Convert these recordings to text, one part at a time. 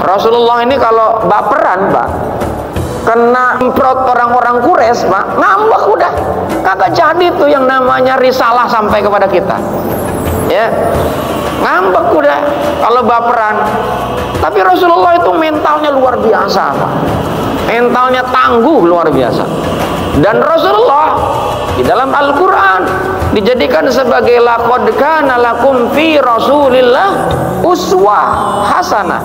Rasulullah ini kalau baperan, Pak, kena improt orang-orang Quraisy, Pak, ngambek udah. Kagak jadi tuh yang namanya risalah sampai kepada kita. Ya. Ngambek udah kalau baperan. Tapi Rasulullah itu mentalnya luar biasa, Pak. Mentalnya tangguh luar biasa. Dan Rasulullah di dalam Al-Quran dijadikan sebagai laqad kana lakum fi Rasulillah uswah hasanah,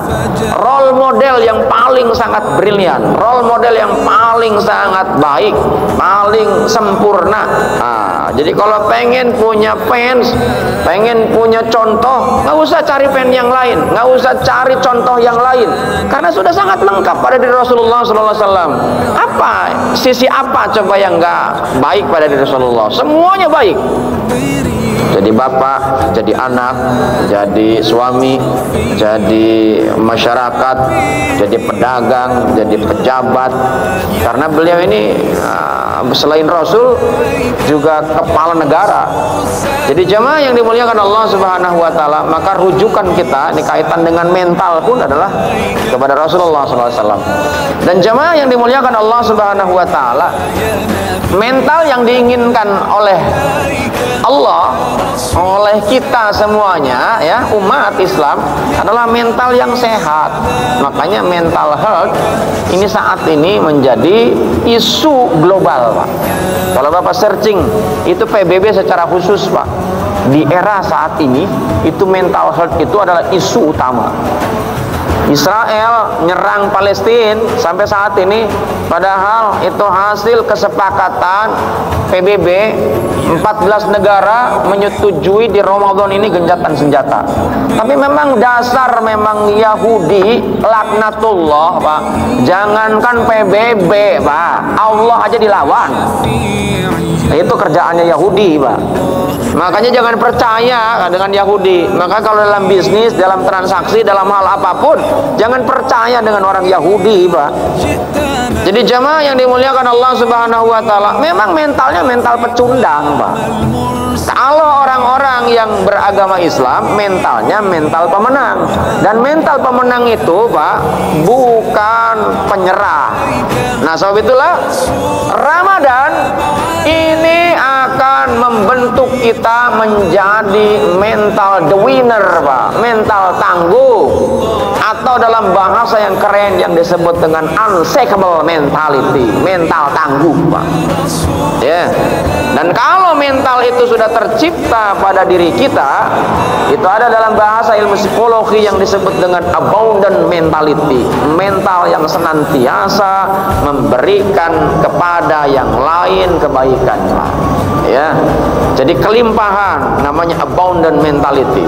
role model yang paling sangat brilian, role model yang paling sangat baik, paling sempurna. Jadi kalau pengen punya fans, pengen punya contoh, nggak usah cari fans yang lain, nggak usah cari contoh yang lain, karena sudah sangat lengkap pada diri Rasulullah SAW. Apa sisi apa coba yang nggak baik pada diri Rasulullah? Semuanya baik. Jadi bapak, jadi anak, jadi suami, jadi masyarakat, jadi pedagang, jadi pejabat. Karena beliau ini selain Rasul juga kepala negara. Jadi jemaah yang dimuliakan Allah Subhanahu wa taala, maka rujukan kita ini kaitan dengan mental pun adalah kepada Rasulullah SAW. Dan jemaah yang dimuliakan Allah Subhanahu wa taala, mental yang diinginkan oleh Allah, oleh kita semuanya, ya, umat Islam, adalah mental yang sehat. Makanya mental health ini saat ini menjadi isu global, Pak. Kalau Bapak searching itu PBB secara khusus, Pak, di era saat ini itu mental health itu adalah isu utama. Israel nyerang Palestina sampai saat ini, padahal itu hasil kesepakatan PBB, 14 negara menyetujui di Ramadan ini gencatan senjata. Tapi memang dasar memang Yahudi laknatullah, Pak. Jangankan PBB, Pak, Allah aja dilawan. Itu kerjaannya Yahudi, Pak. Makanya jangan percaya dengan Yahudi. Maka kalau dalam bisnis, dalam transaksi, dalam hal apapun, jangan percaya dengan orang Yahudi, Pak. Jadi jamaah yang dimuliakan Allah Subhanahu wa taala, memang mentalnya mental pecundang, Pak. Kalau orang-orang yang beragama Islam, mentalnya mental pemenang. Dan mental pemenang itu, Pak, bukan penyerah. Nah, sebab itulah Ramadan ini akan membentuk kita menjadi mental the winner, Pak, mental tangguh, atau dalam bahasa yang keren yang disebut dengan unshakable mentality, mental tangguh, Pak. Ya. Dan kalau mental itu sudah tercipta pada diri kita, itu ada dalam bahasa ilmu psikologi yang disebut dengan abundant mentality, mental yang senantiasa memberikan kepada yang lain kebaikan, Pak. Ya, jadi kelimpahan, namanya abundant mentality.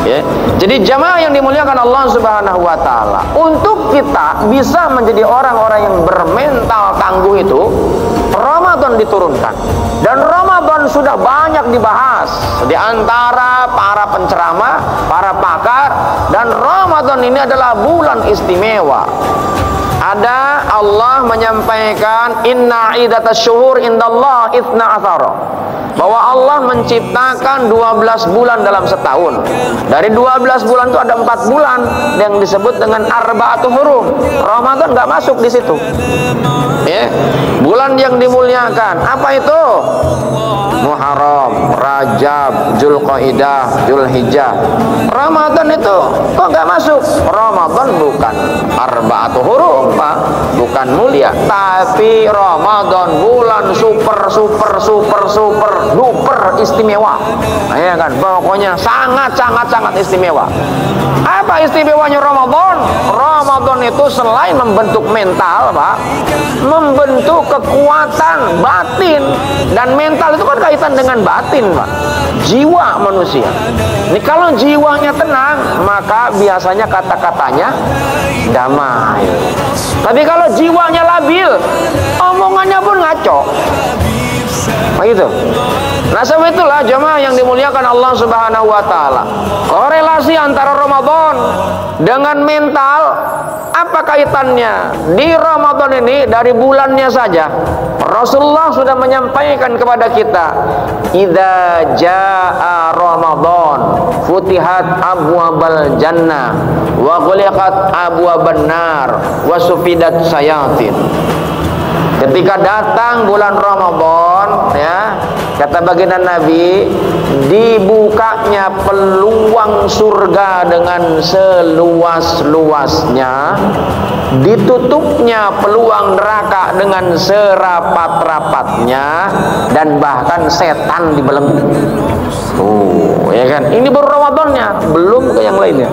Ya, jadi jamaah yang dimuliakan Allah Subhanahu wa taala, untuk kita bisa menjadi orang-orang yang bermental tangguh itu, Ramadan diturunkan. Dan Ramadan sudah banyak dibahas di antara para penceramah, para pakar, dan Ramadan ini adalah bulan istimewa. Ada Allah menyampaikan inna iddatas syuhur indallah 12, bahwa Allah menciptakan 12 bulan dalam setahun. Dari 12 bulan itu ada 4 bulan yang disebut dengan arba'atu hurum. Ramadan nggak masuk di situ. Ya, bulan yang dimuliakan apa itu? Muharram, Rajab, Zulqaidah, Zulhijjah. Ramadan itu kok nggak masuk? Ramadan bukan arba'atu hurum, Pak, bukan mulia, tapi Ramadan bulan super duper istimewa. Nah, ya kan, pokoknya sangat istimewa. Apa istimewanya Ramadan? Ramadan itu selain membentuk mental, Pak, membentuk kekuatan batin. Dan mental itu kan kaitan dengan batin, Pak, jiwa manusia. Ini kalau jiwanya tenang, maka biasanya kata-katanya damai. Tapi kalau jiwanya labil, omongannya pun ngaco. Begitu. Nah, sebab itulah jemaah yang dimuliakan Allah Subhanahu wa taala. Korelasi antara Ramadan dengan mental, apa kaitannya? Di Ramadan ini dari bulannya saja Rasulullah sudah menyampaikan kepada kita, idza jaa Ramadan futihat abwabal jannah wa ghuliqat abwaban nar wa sufidat sayatin. Ketika datang bulan Ramadan, ya, kata baginda Nabi, dibukanya peluang surga dengan seluas-luasnya, ditutupnya peluang neraka dengan serapat-rapatnya, dan bahkan setan dibelenggu. Oh, ya kan? Ini baru Ramadannya, belum ke yang lainnya.